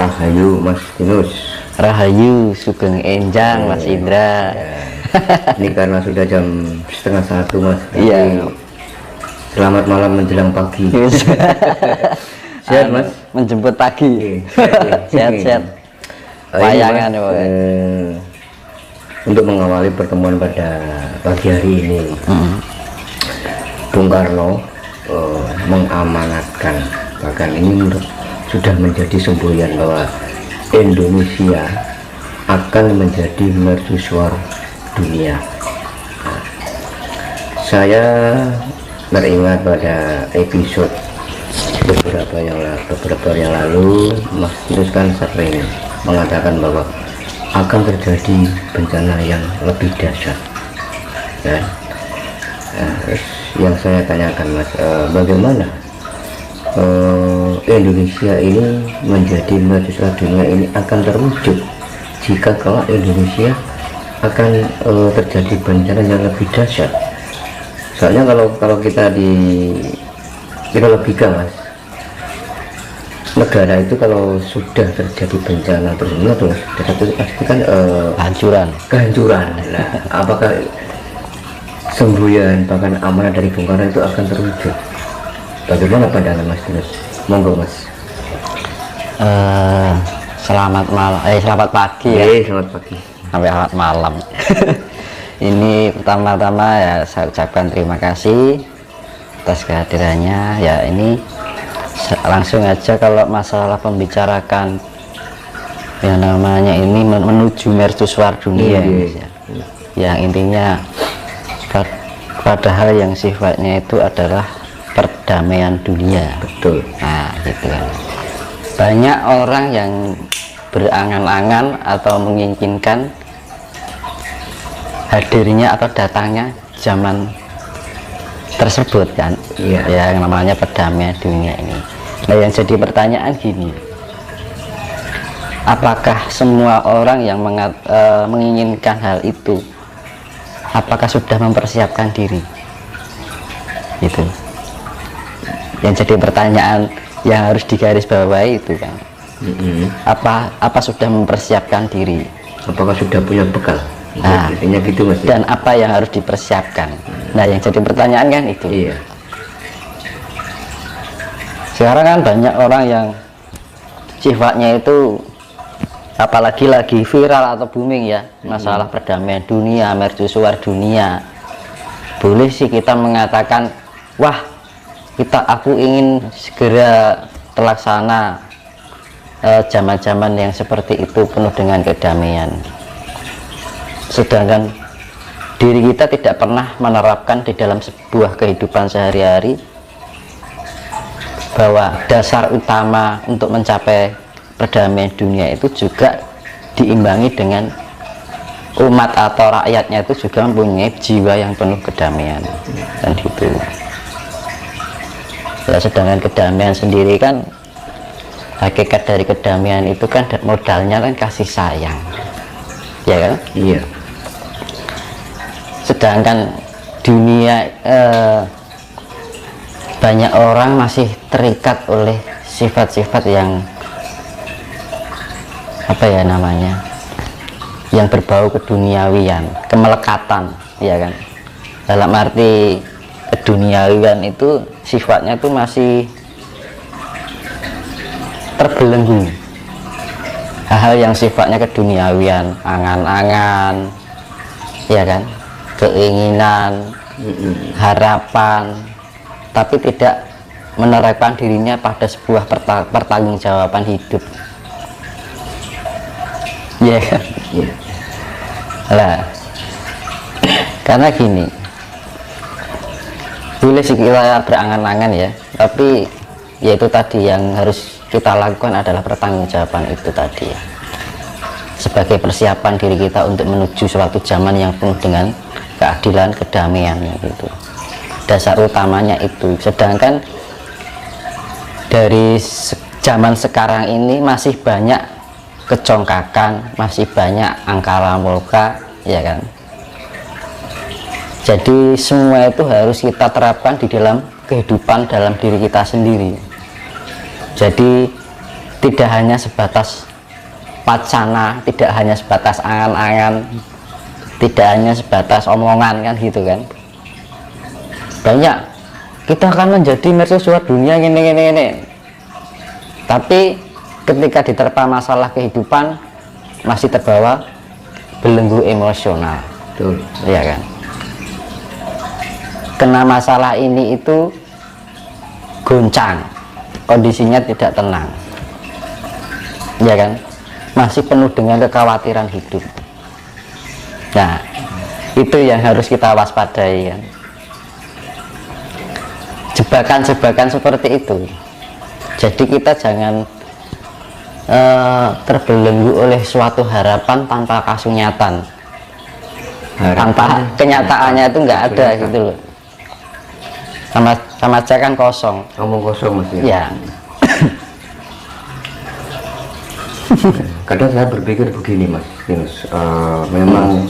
Rahayu Mas Dinus. Rahayu Sugeng Enjang Mas Indra. Ya. Ini karena sudah jam 12:30 Mas. Iya. Selamat malam menjelang pagi. Sehat Mas? Menjemput pagi. Sehat-sehat. Wayangan untuk mengawali pertemuan pada pagi hari ini, Bung Karno mengamanatkan, bahkan ini sudah menjadi semboyan bahwa Indonesia akan menjadi mercusuar dunia. Saya teringat pada episode beberapa yang lalu Mas Dinus kan sering mengatakan bahwa akan terjadi bencana yang lebih dahsyat. Dan yang saya tanyakan Mas, bagaimana Indonesia ini menjadi mercusuar dunia ini akan terwujud jika kelak Indonesia akan terjadi bencana yang lebih dahsyat. Soalnya kalau kita lebihkan Mas, negara itu kalau sudah terjadi bencana terus itu pasti kan kehancuran. Nah, apakah semboyan bahkan amanah dari Bung Karno itu akan terwujud? Bagaimana pandangan Mas Dinus? Monggo Mas. Selamat pagi ya. Selamat pagi. Sampai selamat malam. Ini pertama-tama ya saya ucapkan terima kasih atas kehadirannya. Ya ini langsung aja kalau masalah pembicarakan yang namanya ini menuju mercusuar dunia ya. Yang intinya padahal yang sifatnya itu adalah perdamaian dunia. Betul. Nah gitu kan, banyak orang yang berangan-angan atau menginginkan hadirnya atau datangnya zaman tersebut kan, yang namanya perdamaian dunia ini. Nah yang jadi pertanyaan gini, apakah semua orang yang menginginkan hal itu apakah sudah mempersiapkan diri? Itu yang jadi pertanyaan yang harus digarisbawahi itu kan. Apa sudah mempersiapkan diri? Apakah sudah punya bekal? Nah, gitu Mas. Dan apa yang harus dipersiapkan? Nah yang jadi pertanyaan kan itu. Iya. Sekarang kan banyak orang yang sifatnya itu, apalagi lagi viral atau booming ya, masalah perdamaian dunia, mercusuar dunia. Boleh sih kita mengatakan, wah aku ingin segera terlaksana zaman-zaman yang seperti itu penuh dengan kedamaian. Sedangkan diri kita tidak pernah menerapkan di dalam sebuah kehidupan sehari-hari bahwa dasar utama untuk mencapai perdamaian dunia itu juga diimbangi dengan umat atau rakyatnya itu juga mempunyai jiwa yang penuh kedamaian dan gitu. Ya, sedangkan kedamaian sendiri kan, hakikat dari kedamaian itu kan modalnya kan kasih sayang, ya kan? Iya. Sedangkan dunia banyak orang masih terikat oleh sifat-sifat yang apa ya namanya, yang berbau keduniawian, kemelekatan, ya kan? Dalam arti keduniawian itu sifatnya tuh masih terbelenggu. Hal-hal yang sifatnya keduniawian, angan-angan, ya kan, keinginan, harapan, tapi tidak menerapkan dirinya pada sebuah pertanggungjawaban hidup, ya kan? Lah, karena gini, boleh sih kita berangan-angan ya, tapi yaitu tadi yang harus kita lakukan adalah pertanggungjawaban itu tadi ya, sebagai persiapan diri kita untuk menuju suatu zaman yang penuh dengan keadilan, kedamaian gitu. Dasar utamanya itu. Sedangkan dari zaman sekarang ini masih banyak kecongkakan, masih banyak angkara murka, ya kan? Jadi semua itu harus kita terapkan di dalam kehidupan dalam diri kita sendiri. Jadi tidak hanya sebatas wacana, tidak hanya sebatas angan-angan, tidak hanya sebatas omongan kan gitu kan. Banyak kita akan menjadi mercusuar dunia ini, tapi ketika diterpa masalah kehidupan masih terbawa belenggu emosional. Betul. Ya kan, kena masalah ini itu goncang, kondisinya tidak tenang, ya kan, masih penuh dengan kekhawatiran hidup. Nah, itu yang harus kita waspadai kan. Jebakan-jebakan seperti itu. Jadi kita jangan terbelenggu oleh suatu harapan tanpa kasunyatan, tanpa kenyataannya itu nggak ada gitu loh. Sama aja kan kosong. Ngomong kosong mas Ya. Kadang saya berpikir begini mas Yunus, memang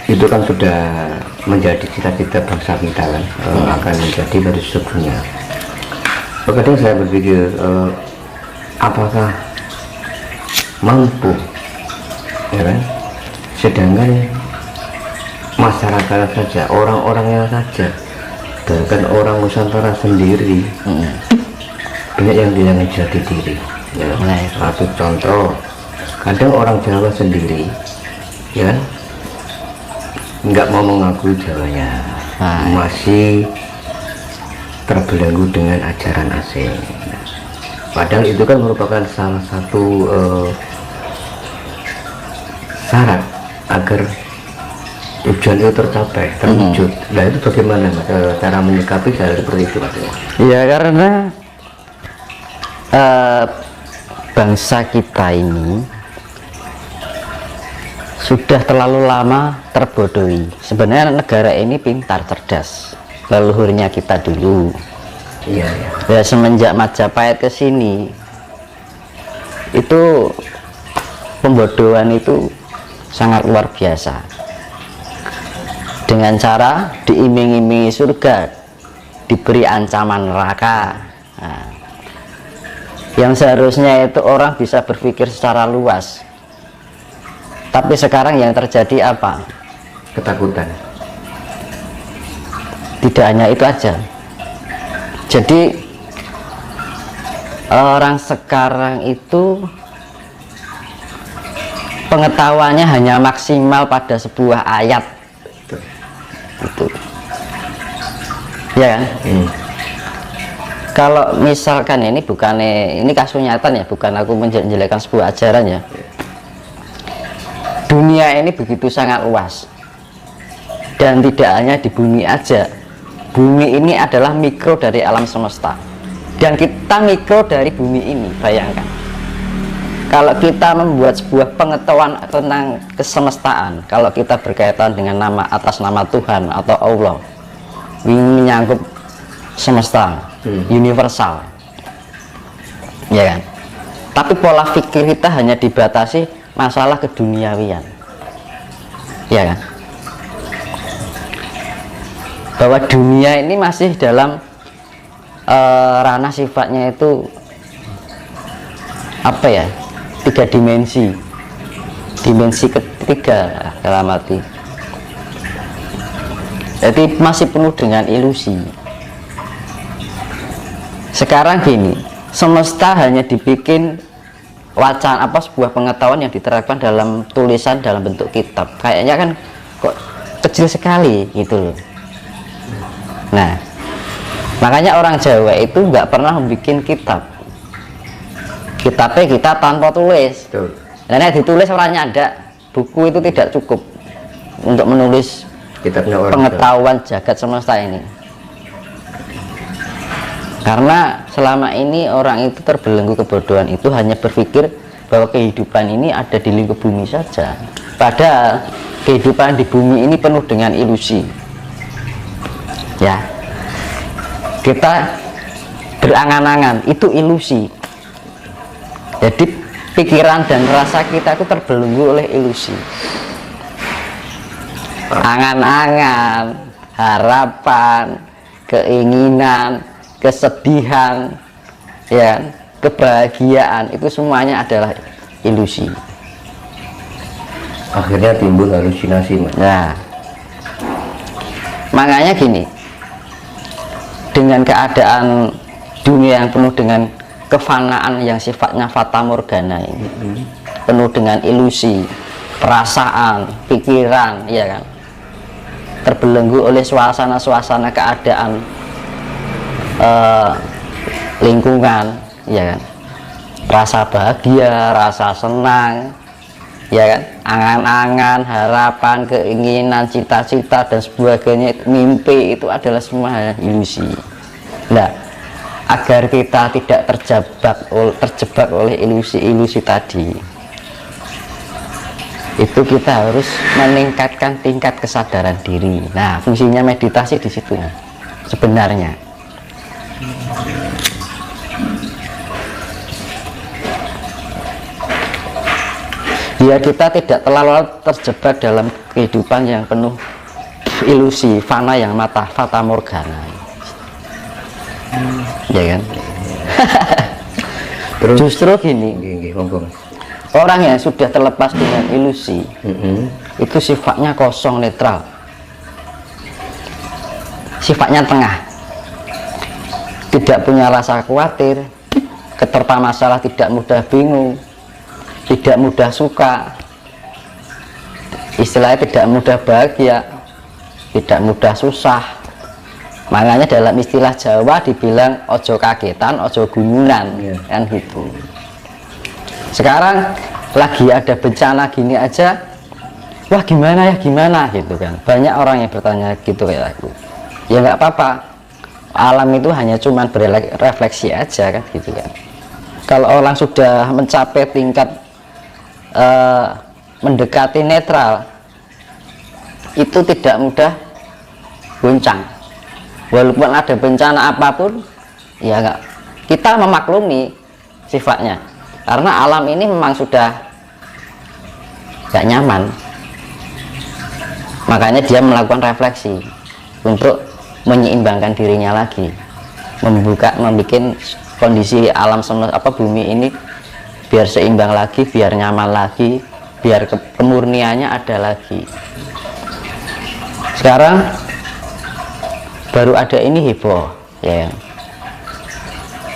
itu kan sudah menjadi cita-cita bangsa kita kan, akan menjadi dari dunia. Kadang saya berpikir apakah mampu, ya kan? Sedangkan masyarakat saja, orang-orangnya saja, bahkan orang Nusantara sendiri banyak yang bilang jati diri. Ya, satu contoh, kadang orang Jawa sendiri, ya, nggak mau mengakui Jawanya, masih terbelenggu dengan ajaran asing. Padahal itu kan merupakan salah satu syarat agar tujuan itu tercapai, terwujud. Nah itu bagaimana mas, cara menyikapi hal seperti itu mas? Ya karena bangsa kita ini sudah terlalu lama terbodohi. Sebenarnya negara ini pintar, cerdas, leluhurnya kita dulu. Iya. Ya semenjak Majapahit ke sini itu pembodohan itu sangat luar biasa. Dengan cara diiming-imingi surga, diberi ancaman neraka. Nah, yang seharusnya itu orang bisa berpikir secara luas, tapi sekarang yang terjadi apa? Ketakutan. Tidak hanya itu aja. Jadi orang sekarang itu pengetahuannya hanya maksimal pada sebuah ayat itu, ya kan? Kalau misalkan ini kasunyatan ya, bukan aku menjelekkan sebuah ajaran ya. Dunia ini begitu sangat luas, dan tidak hanya di bumi aja. Bumi ini adalah mikro dari alam semesta, dan kita mikro dari bumi ini. Bayangkan kalau kita membuat sebuah pengetahuan tentang kesemestaan, kalau kita berkaitan dengan nama atas nama Tuhan atau Allah, ini menyangkut semesta, universal, ya kan? Tapi pola pikir kita hanya dibatasi masalah keduniawian, ya kan? Bahwa dunia ini masih dalam ranah sifatnya itu apa ya, 3 dimensi, dimensi ketiga dalam arti, jadi masih penuh dengan ilusi. Sekarang gini, semesta hanya dibikin wacana, sebuah pengetahuan yang diterapkan dalam tulisan dalam bentuk kitab, kayaknya kan kok kecil sekali gitu loh. Nah, makanya orang Jawa itu nggak pernah membuat kitab. Kitabnya kita tanpa tulis. Nah, ditulis orangnya ada. Buku itu tidak cukup untuk menulis kitabnya orang pengetahuan jagat semesta ini. Karena selama ini orang itu terbelenggu kebodohan itu, hanya berpikir bahwa kehidupan ini ada di lingkup bumi saja. Padahal kehidupan di bumi ini penuh dengan ilusi. Ya, kita berangan-angan itu ilusi. Jadi pikiran dan rasa kita itu terbelenggu oleh ilusi, angan-angan, harapan, keinginan, kesedihan, ya, kebahagiaan, itu semuanya adalah ilusi. Akhirnya timbul halusinasi, Mas. Nah, makanya gini, dengan keadaan dunia yang penuh dengan kefanaan yang sifatnya fata morgana ini, penuh dengan ilusi, perasaan, pikiran, ya kan, terbelenggu oleh suasana-suasana keadaan lingkungan, ya kan, rasa bahagia, rasa senang, ya kan, angan-angan, harapan, keinginan, cita-cita dan sebagainya, mimpi, itu adalah semua ilusi. Nah, agar kita tidak terjebak oleh ilusi-ilusi tadi, itu kita harus meningkatkan tingkat kesadaran diri. Nah, fungsinya meditasi di situ sebenarnya. Biar kita tidak terlalu terjebak dalam kehidupan yang penuh ilusi, fana yang fata morgana, ya kan? Terus Justru gini, monggo, Mas. orang yang sudah terlepas dengan ilusi, itu sifatnya kosong, netral, sifatnya tengah, tidak punya rasa khawatir, keterpa masalah tidak mudah bingung, tidak mudah suka, istilahnya tidak mudah bahagia, tidak mudah susah. Makanya dalam istilah Jawa dibilang ojo kagetan, ojo gumunan, kan gitu. Sekarang lagi ada bencana gini aja, wah gimana ya, gimana gitu kan. Banyak orang yang bertanya gitu kayak aku. Ya nggak apa-apa, alam itu hanya cuman berefleksi aja kan gitu kan. Kalau orang sudah mencapai tingkat mendekati netral, itu tidak mudah goncang. Walaupun ada bencana apapun, ya enggak, kita memaklumi sifatnya, karena alam ini memang sudah gak nyaman. Makanya dia melakukan refleksi untuk menyeimbangkan dirinya lagi, membuat kondisi alam semesta bumi ini biar seimbang lagi, biar nyaman lagi, biar kemurniannya ada lagi. Sekarang baru ada ini heboh, ya kan?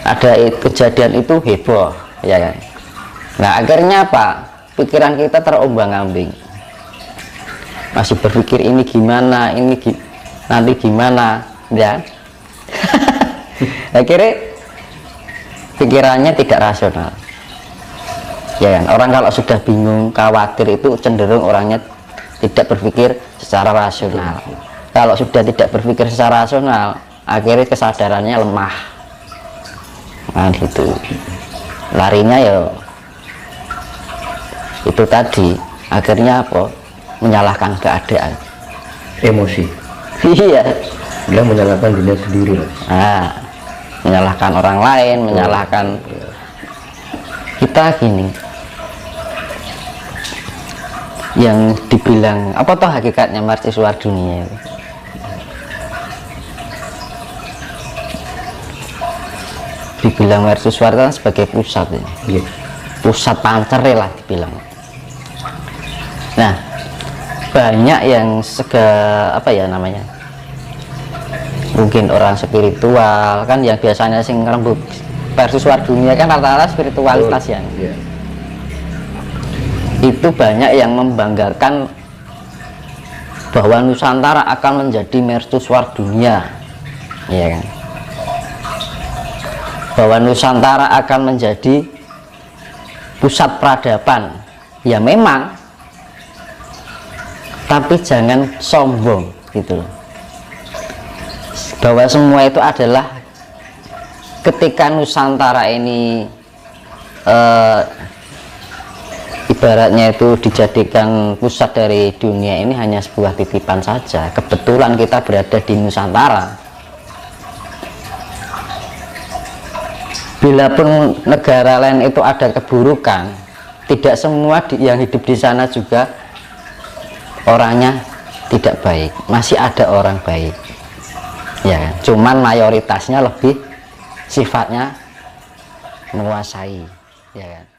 Ada kejadian itu heboh, ya kan? Nah, akhirnya apa? Pikiran kita terombang-ambing, masih berpikir ini gimana, nanti gimana, ya. Akhirnya pikirannya tidak rasional, ya kan? Orang kalau sudah bingung, khawatir, itu cenderung orangnya tidak berpikir secara rasional. Kalau sudah tidak berpikir secara rasional, akhirnya kesadarannya lemah. Nah gitu, larinya ya itu tadi, akhirnya apa? Menyalahkan keadaan, Emosi. iya, Dia menyalahkan dirinya sendiri, Mas. nah, menyalahkan orang lain, menyalahkan kita. Gini, yang dibilang apa toh hakikatnya mercusuar dunia itu? Dibilang mercusuar kan sebagai pusat ya. Pusat pancer lah dibilang. Nah, banyak yang mungkin orang spiritual kan, yang biasanya sing ngerembug mercusuar dunia kan rata-rata spiritualitas ya. Itu banyak yang membanggakan bahwa Nusantara akan menjadi mercusuar dunia, ya kan? Bahwa Nusantara akan menjadi pusat peradaban, ya memang, tapi jangan sombong gitu loh. Bahwa semua itu adalah ketika Nusantara ini ibaratnya itu dijadikan pusat dari dunia ini hanya sebuah titipan saja. Kebetulan kita berada di Nusantara. Bila pun negara lain itu ada keburukan, tidak semua yang hidup di sana juga orangnya tidak baik. Masih ada orang baik, ya kan? Cuman mayoritasnya lebih sifatnya menguasai, ya kan.